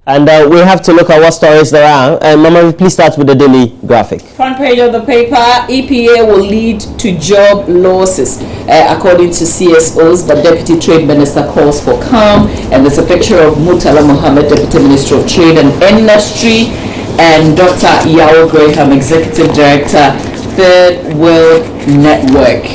And we have to look at what stories there are. And Mama, please start with the daily graphic. Front page of the paper, EPA will lead to job losses, according to CSOs, but Deputy Trade Minister calls for calm. And there's a picture of Murtala Mohammed, Deputy Minister of Trade and Industry, and Dr. Yao Graham, Executive Director, Third World Network.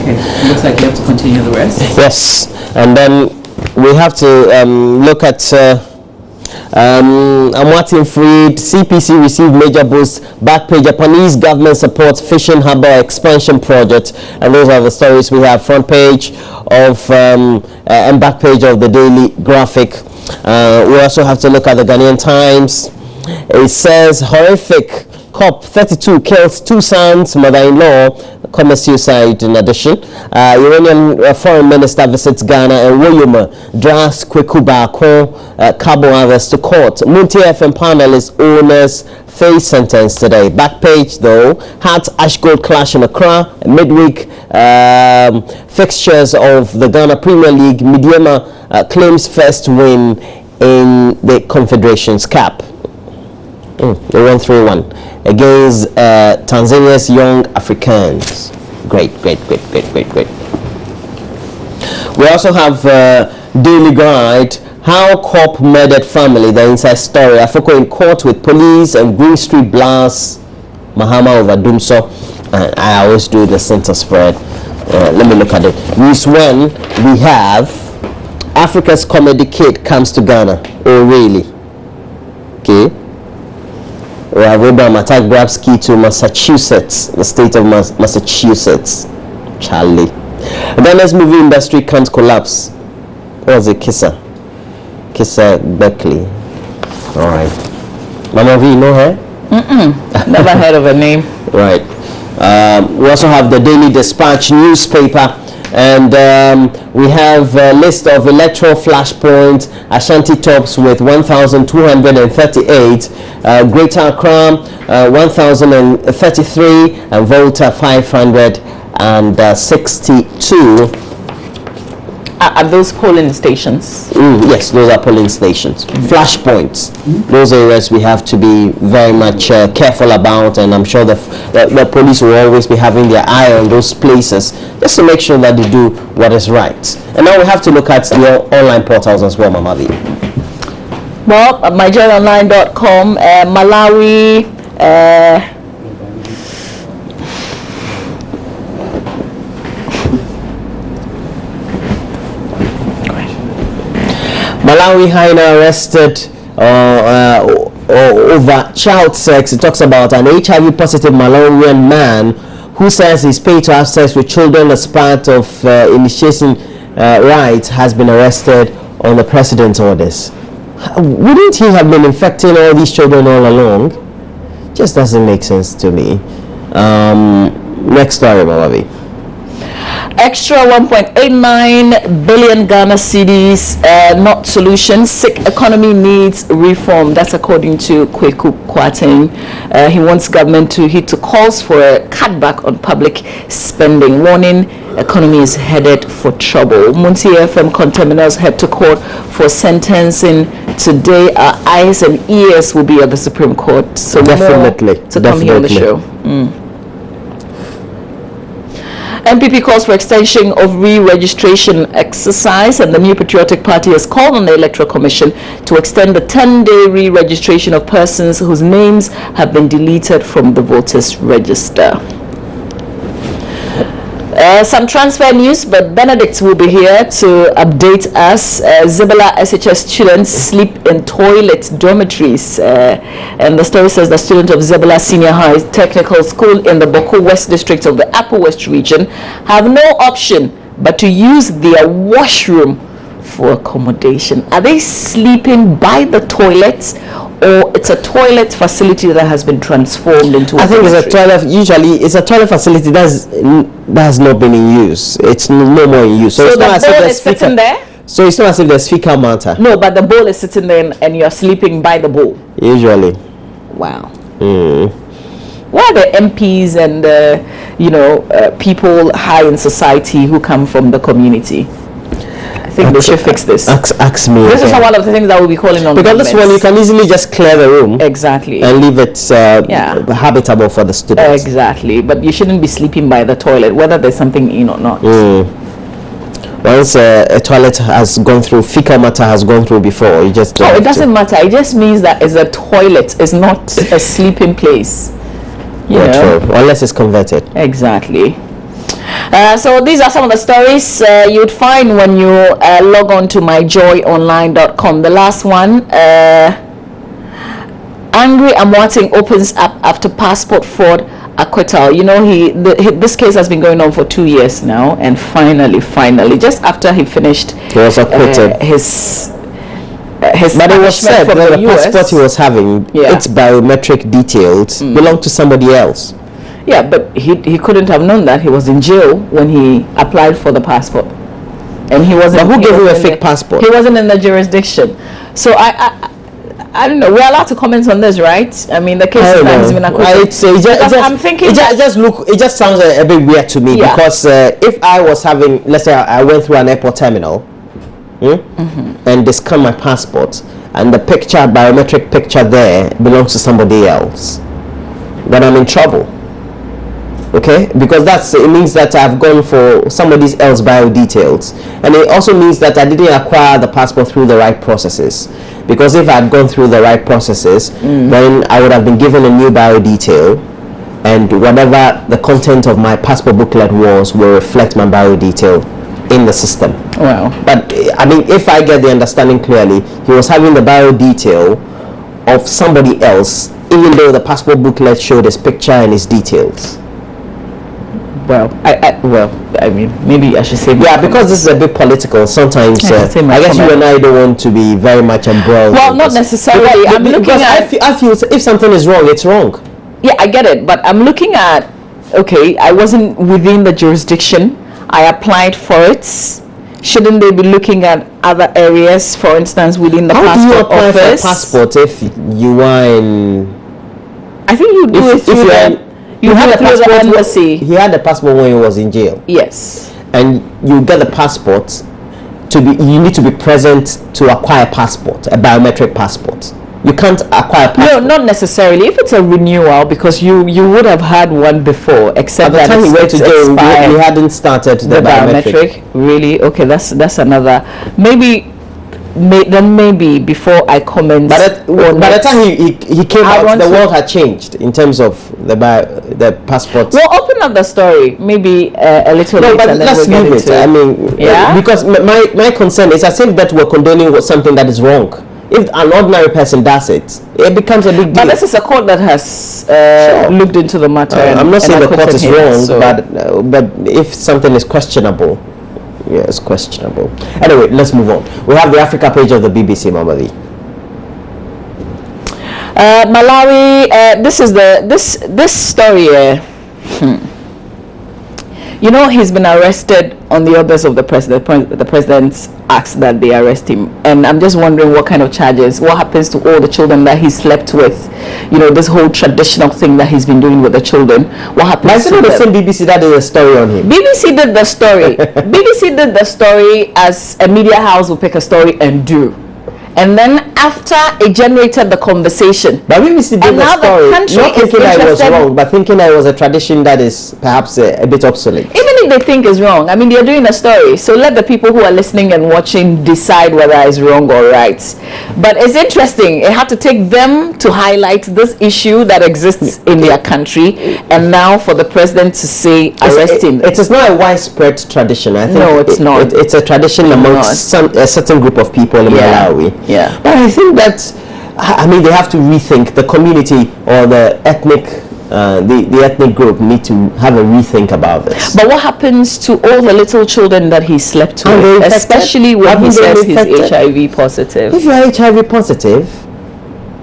Okay, looks like you have to continue the rest. Yes, and then we have to look at Martin Freed. CPC received major boost. Backpage, Japanese government supports fishing harbor expansion project. And those are the stories we have. Front page of and back page of the daily graphic. We also have to look at the Ghanaian Times. It says horrific COP32 kills 2 sons, mother-in-law, commits suicide in addition. Iranian foreign minister visits Ghana, and Woyoma drags Kweku Baako, Cabo others to court. Munti FM panelists, owners face sentence today. Back page though, Hearts Ash Gold clash in Accra. Midweek fixtures of the Ghana Premier League. Midiema claims first win in the Confederations Cup. They won 3-1 against Tanzania's Young Africans. Great. We also have Daily Guide. How COP murdered family, the inside story. Afoko in court with police and Green Street blasts Mahama over Dumso. I always do the center spread. Let me look at it. News 1, we have Africa's comedy kid comes to Ghana. Oh, really? Okay. We have Abraham attack grabs key to Massachusetts, the state of Massachusetts. Charlie. And then let's movie industry can't collapse. What was it? Kissa Beckley. All right. Mama V, you know her? Never heard of her name. Right. We also have the Daily Dispatch newspaper. And we have a list of electoral flashpoints. Ashanti tops with 1,238, Greater Accra 1,033, and Volta 562. Are those polling stations? Yes, those are polling stations. Flashpoints. Those areas we have to be very much careful about, and I'm sure the police will always be having their eye on those places just to make sure that they do what is right. And now we have to look at the online portals as well, Mama V. Well, myjoyonline.com, Malawi, Malawi hyena arrested over child sex. It talks about an HIV positive Malawian man who says he's paid to have sex with children as part of initiation rites has been arrested on the president's orders. Wouldn't he have been infecting all these children all along? Just doesn't make sense to me. Next story, Malawi. Extra 1.89 billion Ghana cedis, not solution. Sick economy needs reform. That's according to Kweku Kwarteng. He wants government to heed to calls for a cutback on public spending, warning economy is headed for trouble. Munti FM conterminals head to court for sentencing today. Our eyes and ears will be at the Supreme Court. So definitely to come here on the show. MPP calls for extension of re-registration exercise, and the New Patriotic Party has called on the Electoral Commission to extend the 10-day re-registration of persons whose names have been deleted from the voters' register. Some transfer news, but Benedict will be here to update us. Zebula SHS students sleep in toilet dormitories. And the story says the students of Zebula Senior High Technical School in the Boko West District of the Upper West region have no option but to use their washroom for accommodation. Are they sleeping by the toilets, or it's a toilet facility that has been transformed into a think it's a toilet. Usually it's a toilet facility that has not been in use. It's no more in use. So the bowl is sitting there? So it's not as if there's fecal matter. No, but the bowl is sitting there and you're sleeping by the bowl. Usually. Wow. Why are the MPs and people high in society who come from the community? I think they should fix this. Ask me. This is again. one of the things that we'll be calling on. Because this one you can easily just clear the room exactly and leave it habitable for the students. exactly, but you shouldn't be sleeping by the toilet, whether there's something in or not. Once a toilet has gone through, fecal matter has gone through before, you just don't it have doesn't matter. It just means that it's a toilet. It's not a sleeping place. You know? True. Unless it's converted. Exactly. So these are some of the stories you'd find when you log on to myjoyonline.com. The last one, Angry Amwating opens up after passport fraud acquittal. You know, this case has been going on for 2 years now, and finally, just after he finished, He was acquitted. his But it was said from that the US. passport he was having, its biometric details belonged to somebody else. Yeah, but he couldn't have known that. He was in jail when he applied for the passport, and he wasn't. But who gave him a fake passport? He wasn't in the jurisdiction. So I don't know. We're allowed to comment on this, right? I mean, the case has been acquitted. I'm thinking it just sounds a bit weird to me because if I was having, let's say I went through an airport terminal and they scan my passport and the biometric picture there belongs to somebody else, then I'm in trouble. Okay, because it means that I've gone for somebody else's bio details, and it also means that I didn't acquire the passport through the right processes. Because if I had gone through the right processes, then I would have been given a new bio detail, and whatever the content of my passport booklet will reflect my bio detail in the system. Wow. But I mean, if I get the understanding clearly, he was having the bio detail of somebody else, even though the passport booklet showed his picture and his details. Well, I mean, maybe I should say. Yeah, because this is a bit political. Sometimes I guess you and I don't want to be very much embroiled. Well, not necessarily. I'm looking at. I feel if something is wrong, it's wrong. Yeah, I get it, but I'm looking at. Okay, I wasn't within the jurisdiction. I applied for it. Shouldn't they be looking at other areas, for instance, within the passport office? How do you apply for a passport if you are in? I think you do it through You had a passport. Embassy. He had a passport when he was in jail. Yes. And you get the passport you need to be present to acquire a passport, a biometric passport. You can't acquire a passport. No, not necessarily. If it's a renewal, because you would have had one before, except at the time he went to jail, he hadn't started the biometric. Really? Okay, that's another. Maybe before I comment. By the time he came out, the world had changed in terms of the passport. We'll open up the story maybe a little later. But let's leave it. I mean, because my concern is as if that we're condoning something that is wrong. If an ordinary person does it, it becomes a big deal. But this is a court that has looked into the matter. I'm not saying the court is wrong, so. but if something is questionable. Yeah, it's questionable. Anyway, let's move on. We have the Africa page of the BBC, Mamadi. Malawi. This is this story. You know, he's been arrested on the orders of the president. The president asked that they arrest him, and I'm just wondering what kind of charges. What happens to all the children that he slept with? You know, this whole traditional thing that he's been doing with the children. What happens? But it's not the same BBC that did a story on him. BBC did the story. BBC did the story as a media house will pick a story and do. And then after it generated the conversation. But BBC did the story, not thinking I was wrong, but thinking I was a tradition that is perhaps a bit obsolete. Even if they think it's wrong, I mean, they're doing a story. So let the people who are listening and watching decide whether it's wrong or right. But it's interesting. It had to take them to highlight this issue that exists in their country. And now for the president to say, arrest him. It is not a widespread tradition. I think no, it's not. It's a tradition amongst a certain group of people in Malawi. Yeah. But I think that, I mean, they have to rethink the community or the ethnic the ethnic group need to have a rethink about this. But what happens to all the little children that he slept with, especially when he says he's HIV positive? If you're HIV positive,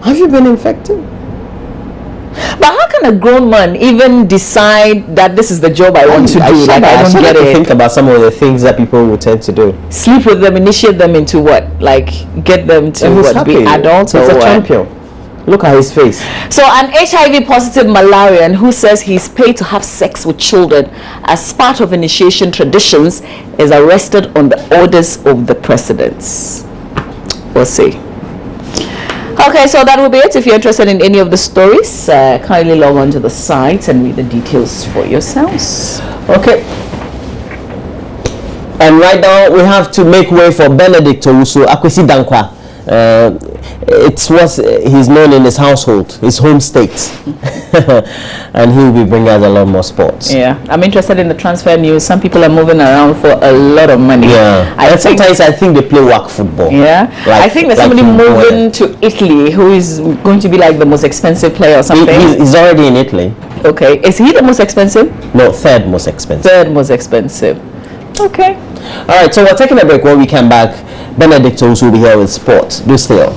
have you been infected? But how can a grown man even decide that this is the job I want to do? Like, I don't get it. Think about some of the things that people would tend to do. Sleep with them, initiate them into what? Like, get them to be adults or what? He's a champion. Look at his face. So an HIV positive Malarian who says he's paid to have sex with children as part of initiation traditions is arrested on the orders of the presidents. We'll see. Okay, so that will be it. If you're interested in any of the stories, kindly log on to the site and read the details for yourselves. Okay. And right now we have to make way for Benedict Owusu Akwesi Dankwa. It's what he's known in his household, his home state. And he will be bringing us a lot more sports. Yeah, I'm interested in the transfer news. Some people are moving around for a lot of money. Yeah, sometimes I think they play work football. Yeah, I think there's somebody moving to Italy who is going to be like the most expensive player or something. He's already in Italy. Okay, is he the most expensive? No, third most expensive. Third most expensive. Okay. All right, so we're taking a break. When we come back, Benedict Owusu will be here with sports. Do stay on.